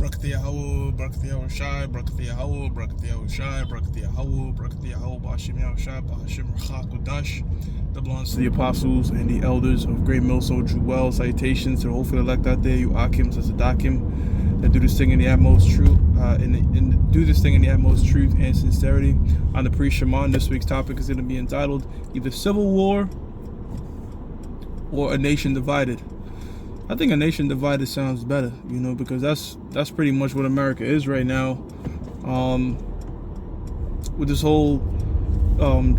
Barakati Yahweh, Barakati Yahushai, Barakati Yahweh, Barakati Yahushai, Barakati Yahweh, Barakati Yahweh, Ba'ashim Yahushai, Ba'ashim Rachakudash. That belongs to the apostles and the elders of Great Millstone True Well. Salutations to the hopefully elect out there, you Akims and Sadakim, that do this thing in the utmost truth, do this thing in the utmost truth and sincerity. On the pre-Shema, this week's topic is going to be entitled either Civil War or A Nation Divided. I think A Nation Divided sounds better, because that's pretty much what America is right now. With this whole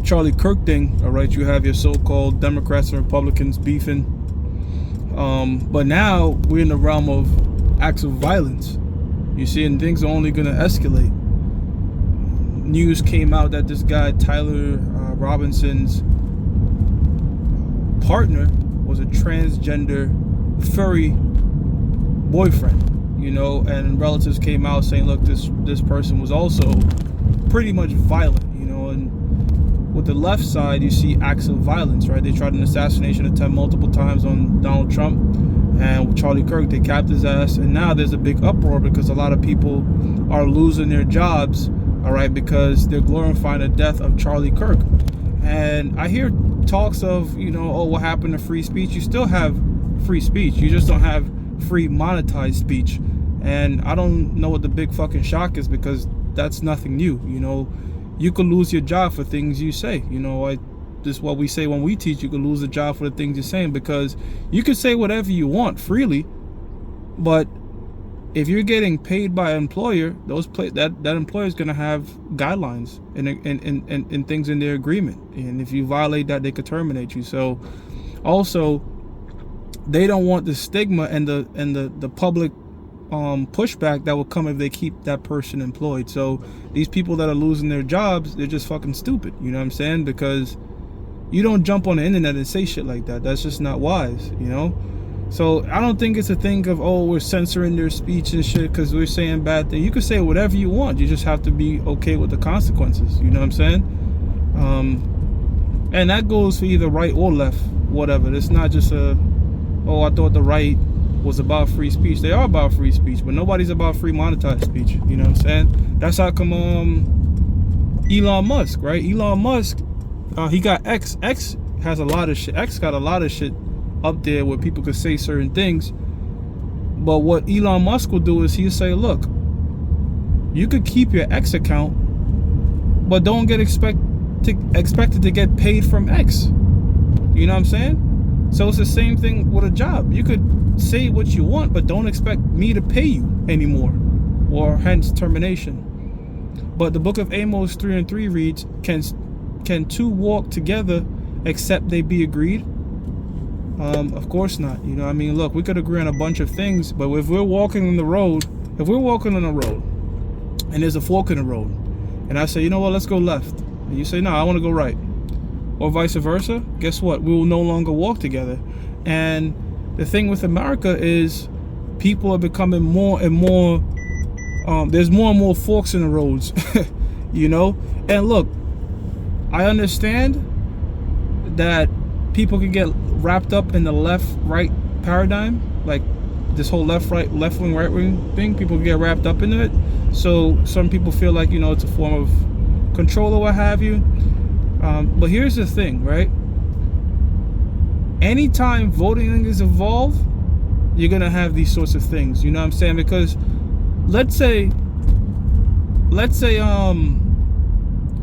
Charlie Kirk thing, all right, you have your so-called Democrats and Republicans beefing. But now we're in the realm of acts of violence. You see, and things are only going to escalate. News came out that this guy, Tyler Robinson's partner, was a transgender furry boyfriend, and relatives came out saying, look, this person was also pretty much violent, and with the left side, you see acts of violence, right? They tried an assassination attempt multiple times on Donald Trump, and with Charlie Kirk, they capped his ass, and now there's a big uproar because a lot of people are losing their jobs, all right, because they're glorifying the death of Charlie Kirk. And I hear talks of, oh, what happened to free speech? You still have free speech, you just don't have free monetized speech. And I don't know what the big fucking shock is, because that's nothing new. You could lose your job for things you say. This is what we say when we teach. You could lose a job for the things you're saying, because you can say whatever you want freely, but if you're getting paid by an employer, that employer is going to have guidelines and things in their agreement, and if you violate that, they could terminate you. So also, they don't want the stigma and the public pushback that will come if they keep that person employed. So these people that are losing their jobs, they're just fucking stupid. You know what I'm saying? Because you don't jump on the internet and say shit like that. That's just not wise. So I don't think it's a thing of, oh, we're censoring their speech and shit because we're saying bad things. You can say whatever you want. You just have to be okay with the consequences. You know what I'm saying? And that goes for either right or left, whatever. It's not just I thought the right was about free speech. They are about free speech, but nobody's about free monetized speech. You know what I'm saying? That's how come Elon Musk, right? Elon Musk, he got X. X has a lot of shit. X got a lot of shit up there where people could say certain things. But what Elon Musk will do is he'll say, look, you could keep your X account, but don't get expected to get paid from X. You know what I'm saying? So it's the same thing with a job. You could say what you want, but don't expect me to pay you anymore, or hence termination. But the book of Amos 3:3 reads, can two walk together except they be agreed? Of course not. Look, we could agree on a bunch of things, but if we're walking on the road, and there's a fork in the road, and I say, you know what, let's go left, and you say, no, I want to go right, or vice versa, guess what? We will no longer walk together. And the thing with America is people are becoming more and more, there's more and more forks in the roads, And look, I understand that people can get wrapped up in the left-right paradigm, like this whole left-right, left-wing, right-wing thing. People get wrapped up into it. So some people feel like, it's a form of control or what have you. But here's the thing, right? Anytime voting is involved, you're gonna have these sorts of things. You know what I'm saying? Because let's say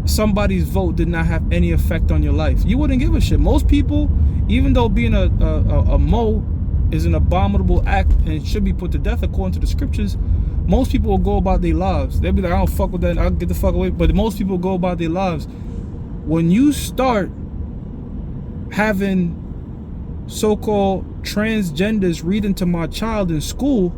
somebody's vote did not have any effect on your life. You wouldn't give a shit. Most people, even though being a Mo is an abominable act and it should be put to death according to the scriptures, most people will go about their lives. They'll be like, I don't fuck with that, I'll get the fuck away. But most people go about their lives. When you start having so-called transgenders reading to my child in school,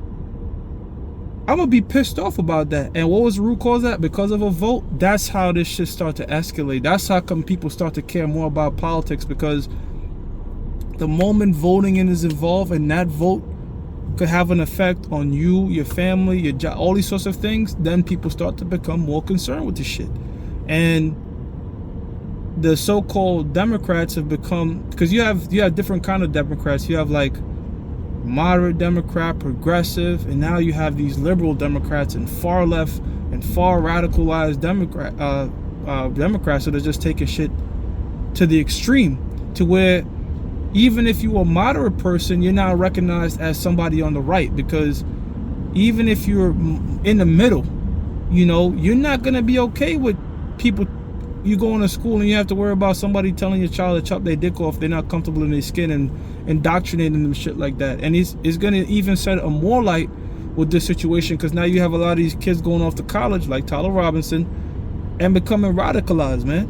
I'm gonna be pissed off about that. And what was the root cause of that? Because of a vote. That's how this shit start to escalate. That's how come people start to care more about politics, because the moment voting is involved, and that vote could have an effect on you, your family, your job, all these sorts of things, then people start to become more concerned with this shit. And the so-called Democrats have become, because you have different kind of Democrats. You have like moderate Democrat, progressive, and now you have these liberal Democrats and far left and far radicalized Democrats that are just taking shit to the extreme, to where even if you're a moderate person, you're now recognized as somebody on the right, because even if you're in the middle, you know, you're not going to be okay with people. You going to school and you have to worry about somebody telling your child to chop their dick off, they're not comfortable in their skin, and indoctrinating them, shit like that. And it's going to even set a more light with this situation, because now you have a lot of these kids going off to college like Tyler Robinson and becoming radicalized, man.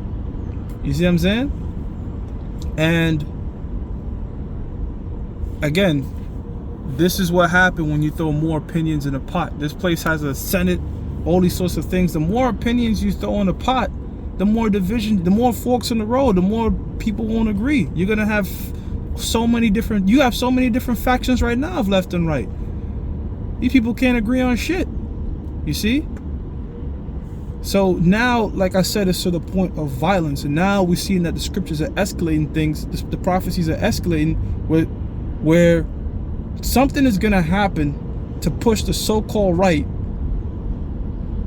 You see what I'm saying? And again, this is what happened when you throw more opinions in a pot. This place has a Senate, all these sorts of things. The more opinions you throw in a pot, the more division, the more forks in the road, the more people won't agree. You're gonna have so many different, you have so many different factions right now of left and right. These people can't agree on shit. You see? So now, like I said, it's to the point of violence. And now we're seeing that the scriptures are escalating things. The prophecies are escalating where something is going to happen to push the so-called right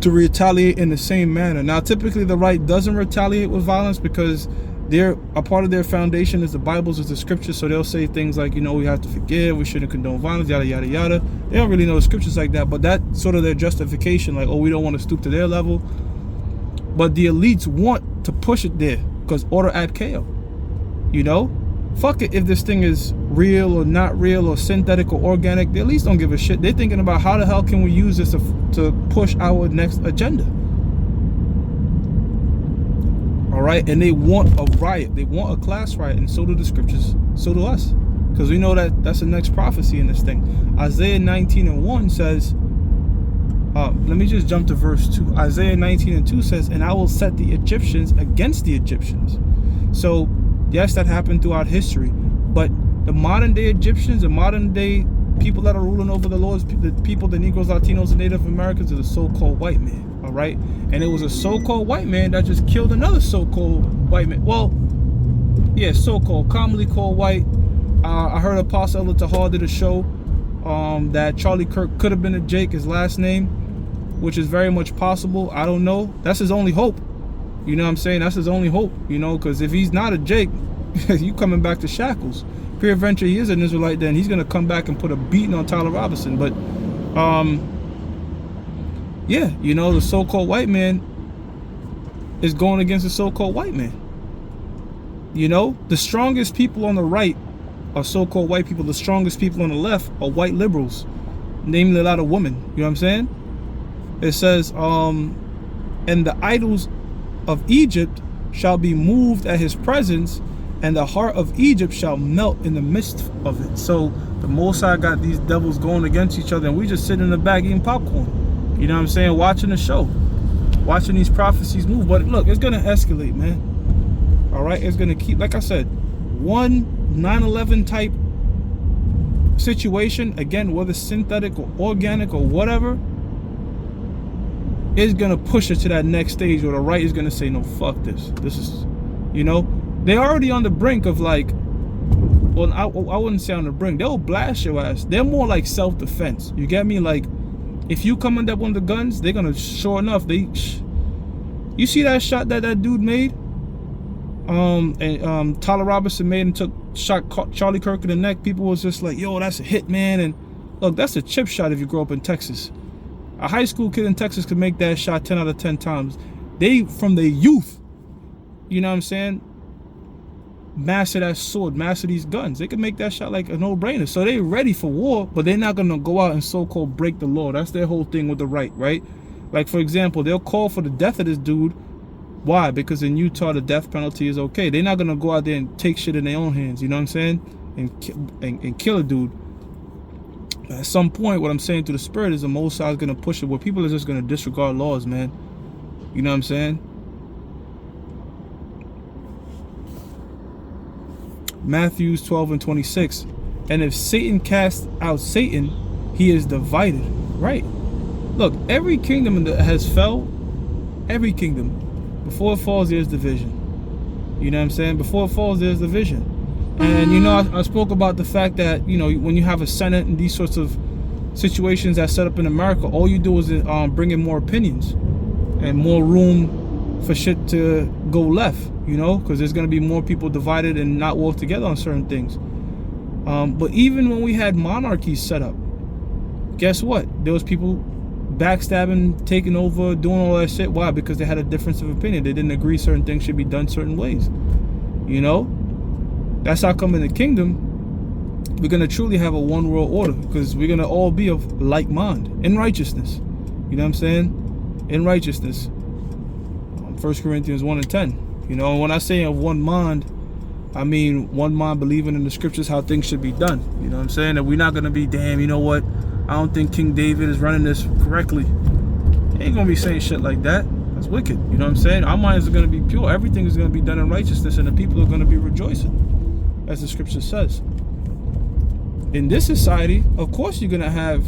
to retaliate in the same manner. Now, typically the right doesn't retaliate with violence, because they're a part of their foundation is the Bibles, is the scriptures. So they'll say things like, you know, we have to forgive, we shouldn't condone violence, yada, yada, yada. They don't really know the scriptures like that, but that's sort of their justification, like, oh, we don't want to stoop to their level. But the elites want to push it there, because order ad chaos, you know? Fuck it if this thing is real or not real or synthetic or organic. They at least don't give a shit. They're thinking about how the hell can we use this to push our next agenda. All right, and they want a riot. They want a class riot, and so do the scriptures. So do us, because we know that that's the next prophecy in this thing. Isaiah 19:1 says, let me just jump to verse 2. Isaiah 19:2 says, and I will set the Egyptians against the Egyptians. So yes, that happened throughout history, but the modern day Egyptians, the modern day people that are ruling over the laws, the people, the Negroes, Latinos, and Native Americans, are the so-called white man. All right, and it was a so-called white man that just killed another so-called white man. Well, yeah, so-called, commonly called white. I heard Apostle Elder Tahar did a show that Charlie Kirk could have been a Jake, his last name, which is very much possible. I don't know. That's his only hope. You know what I'm saying? That's his only hope, you know, because if he's not a Jake, you coming back to shackles. Peradventure he is an Israelite, then he's going to come back and put a beating on Tyler Robinson. But, yeah, you know, the so-called white man is going against the so-called white man. You know, the strongest people on the right are so-called white people. The strongest people on the left are white liberals, namely a lot of women. You know what I'm saying? It says, and the idols of Egypt shall be moved at his presence, and the heart of Egypt shall melt in the midst of it. So the Most High got these devils going against each other, and we just sit in the back eating popcorn. You know what I'm saying? Watching the show, watching these prophecies move. But look, it's gonna escalate, man. All right, it's gonna keep, like I said, one 9/11 type situation, again, whether synthetic or organic or whatever, is gonna push it to that next stage where the right is gonna say, no, fuck this. This is, you know, they're already on the brink of, like, well, I wouldn't say on the brink. They'll blast your ass. They're more like self-defense. You get me? Like, if you come under one of the guns, they're gonna, sure enough, you see that shot that dude made? And Tyler Robinson made and shot Charlie Kirk in the neck. People was just like, yo, that's a hit, man. And look, that's a chip shot if you grow up in Texas. A high school kid in Texas could make that shot 10 out of 10 times. They, from their youth, you know what I'm saying, master that sword, master these guns. They can make that shot like a no-brainer. So they're ready for war, but they're not going to go out and so-called break the law. That's their whole thing with the right? Like, for example, they'll call for the death of this dude. Why? Because in Utah, the death penalty is okay. They're not going to go out there and take shit in their own hands, you know what I'm saying, and kill a dude. At some point, what I'm saying to the spirit is the Most High is going to push it where people are just going to disregard laws, man. You know what I'm saying? Matthew 12:26. And if Satan casts out Satan, he is divided. Right. Look, every kingdom that has fell, every kingdom, before it falls, there's division. You know what I'm saying? Before it falls, there's division. And you know, I spoke about the fact that, you know, when you have a Senate and these sorts of situations that set up in America, all you do is bring in more opinions and more room for shit to go left, you know, because there's going to be more people divided and not work together on certain things. But even when we had monarchies set up, guess what? There was people backstabbing, taking over, doing all that shit. Why? Because they had a difference of opinion. They didn't agree certain things should be done certain ways. You know? That's how come in the kingdom, we're going to truly have a one world order, because we're going to all be of like mind, in righteousness. You know what I'm saying? In righteousness. 1 Corinthians 1 and 10. You know, when I say of one mind, I mean one mind believing in the scriptures how things should be done. You know what I'm saying? That we're not going to be, damn, you know what? I don't think King David is running this correctly. He ain't going to be saying shit like that. That's wicked. You know what I'm saying? Our minds are going to be pure. Everything is going to be done in righteousness, and the people are going to be rejoicing, as the scripture says. In this society, of course you're going to have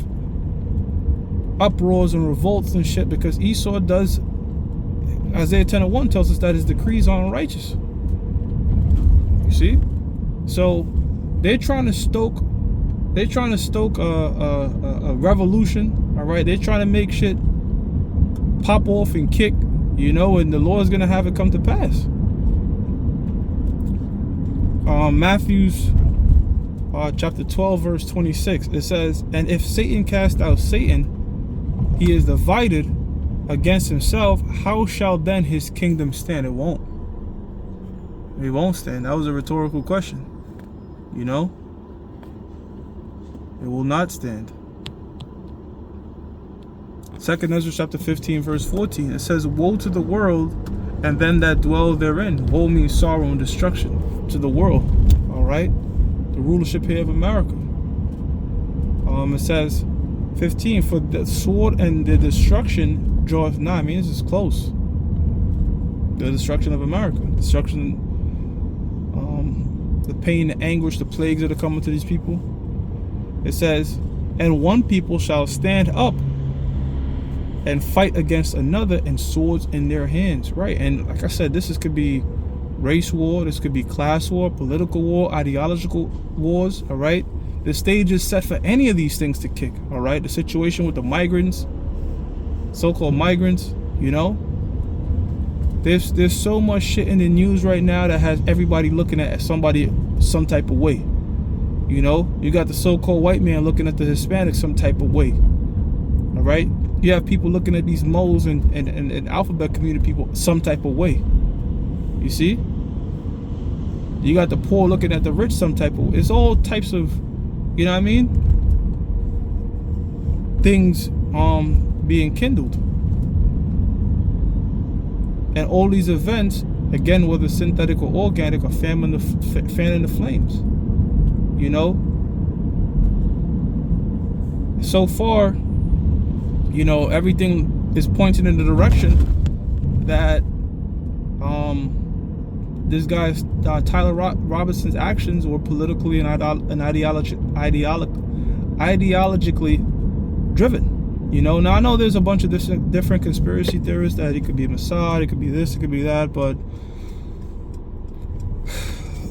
uproars and revolts and shit, because Esau does, Isaiah 10:1 tells us that his decrees are unrighteous. You see? So they're trying to stoke a revolution, all right? They're trying to make shit pop off and kick, you know, and the Lord's going to have it come to pass. Matthew's chapter 12, verse 26, it says, and if Satan cast out Satan, he is divided against himself. How shall then his kingdom stand? It won't. It won't stand. That was a rhetorical question. You know? It will not stand. 2 Ezra chapter 15, verse 14, it says, woe to the world and them that dwell therein. Woe means sorrow and destruction to the world. All right? The rulership here of America. It says 15, for the sword and the destruction draweth nigh. I mean, this is close. The destruction of America. Destruction, the pain, the anguish, the plagues that are coming to these people. It says, and one people shall stand up and fight against another, and swords in their hands. Right? And like I said, could be race war, this could be class war, political war, ideological wars. All right? The stage is set for any of these things to kick. All right? The situation with the migrants, so-called migrants, you know, there's so much shit in the news right now that has everybody looking at somebody some type of way. You know, you got the so-called white man looking at the Hispanic some type of way. All right? You have people looking at these moles and alphabet community people some type of way. You see? You got the poor looking at the rich some type of way. It's all types of, you know what I mean? Things being kindled. And all these events, again, whether synthetic or organic, are fanning the flames. You know? So far, you know, everything is pointing in the direction that this guy's Tyler Robinson's actions were politically and ideologically driven. You know, now I know there's a bunch of different conspiracy theorists that it could be Mossad, it could be this, it could be that, but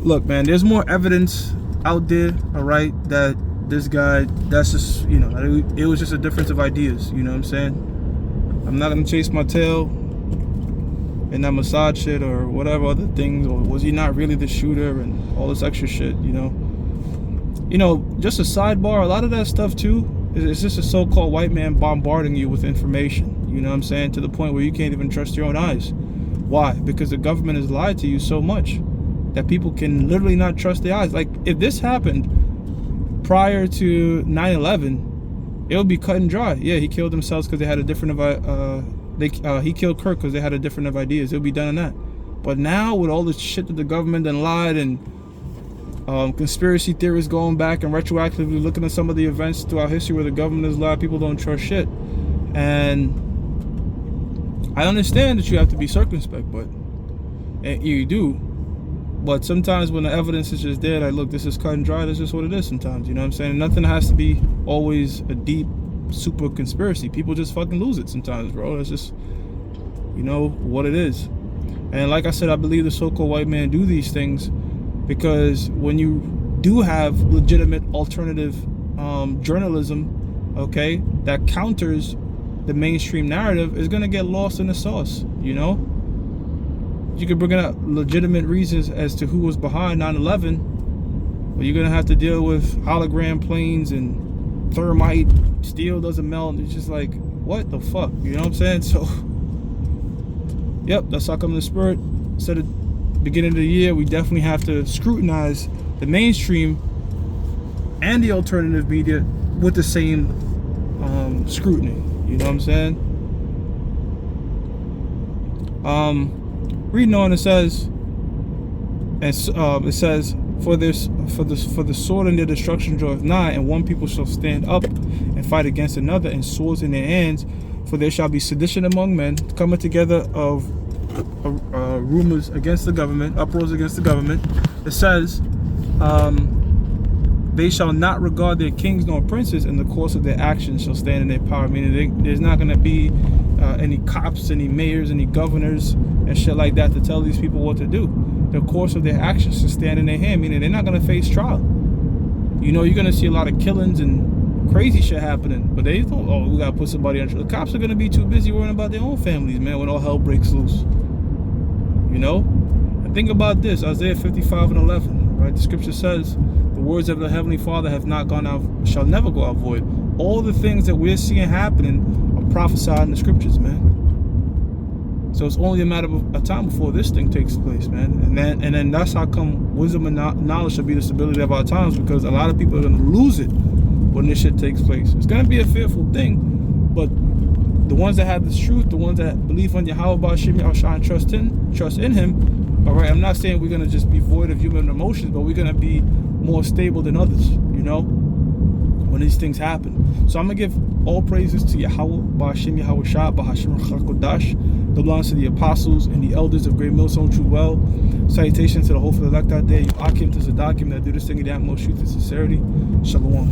look, man, there's more evidence out there, all right, that this guy, that's just, you know, it was just a difference of ideas, you know what I'm saying? I'm not going to chase my tail in that Mossad shit or whatever other things, or was he not really the shooter and all this extra shit, you know? You know, just a sidebar, a lot of that stuff too, it's just a so-called white man bombarding you with information, you know what I'm saying, to the point where you can't even trust your own eyes. Why? Because the government has lied to you so much that people can literally not trust their eyes. Like, if this happened prior to 9/11, it would be cut and dry. Yeah, he killed themselves because they had a different he killed Kirk because they had a different of ideas. It would be done on that. But now with all this shit that the government done lied, and conspiracy theorists going back and retroactively looking at some of the events throughout history where the government has lied, people don't trust shit. And I understand that you have to be circumspect, but you do. But sometimes when the evidence is just there, like, look, this is cut and dry, that's just what it is sometimes, you know what I'm saying? Nothing has to be always a deep, super conspiracy. People just fucking lose it sometimes, bro. That's just, you know, what it is. And like I said, I believe the so-called white man do these things because when you do have legitimate alternative journalism, okay, that counters the mainstream narrative, is going to get lost in the sauce. You know, you could bring up legitimate reasons as to who was behind 9/11, but you're going to have to deal with hologram planes and thermite, steel doesn't melt. It's just like, what the fuck, you know what I'm saying? So yep, that's how come the Spirit said at the beginning of the year, we definitely have to scrutinize the mainstream and the alternative media with the same scrutiny. You know what I'm saying? Reading on, it says, for the sword and their destruction draweth nigh, and one people shall stand up and fight against another, and swords in their hands. For there shall be sedition among men, coming together of rumors against the government, uproars against the government. It says, they shall not regard their kings nor princes, in the course of their actions shall stand in their power. Meaning there's not going to be any cops, any mayors, any governors, and shit like that to tell these people what to do. The course of their actions shall stand in their hand, meaning they're not going to face trial. You know, you're going to see a lot of killings and crazy shit happening, but they don't, oh, we got to put somebody on trial. The cops are going to be too busy worrying about their own families, man, when all hell breaks loose. You know? And think about this, Isaiah 55:11, right? The scripture says, the words of the Heavenly Father have not gone out, shall never go out void. All the things that we're seeing happening are prophesied in the scriptures, man. So it's only a matter of time before this thing takes place, man. And then that's how come wisdom and knowledge should be the stability of our times, because a lot of people are going to lose it when this shit takes place. It's going to be a fearful thing, but the ones that have this truth, the ones that believe on Yahweh Ba'ashim Yahushua and trust in him, all right, I'm not saying we're going to just be void of human emotions, but we're going to be more stable than others, you know, when these things happen. So I'm going to give all praises to Yahweh Ba'ashim Yahushua Ba'ashim Chakodash. The belongs to the apostles and the elders of Great Millstone True Well. Salutations to the whole elect out there. You Akim to Zadakim that do this thing in the utmost truth and sincerity. Shalom.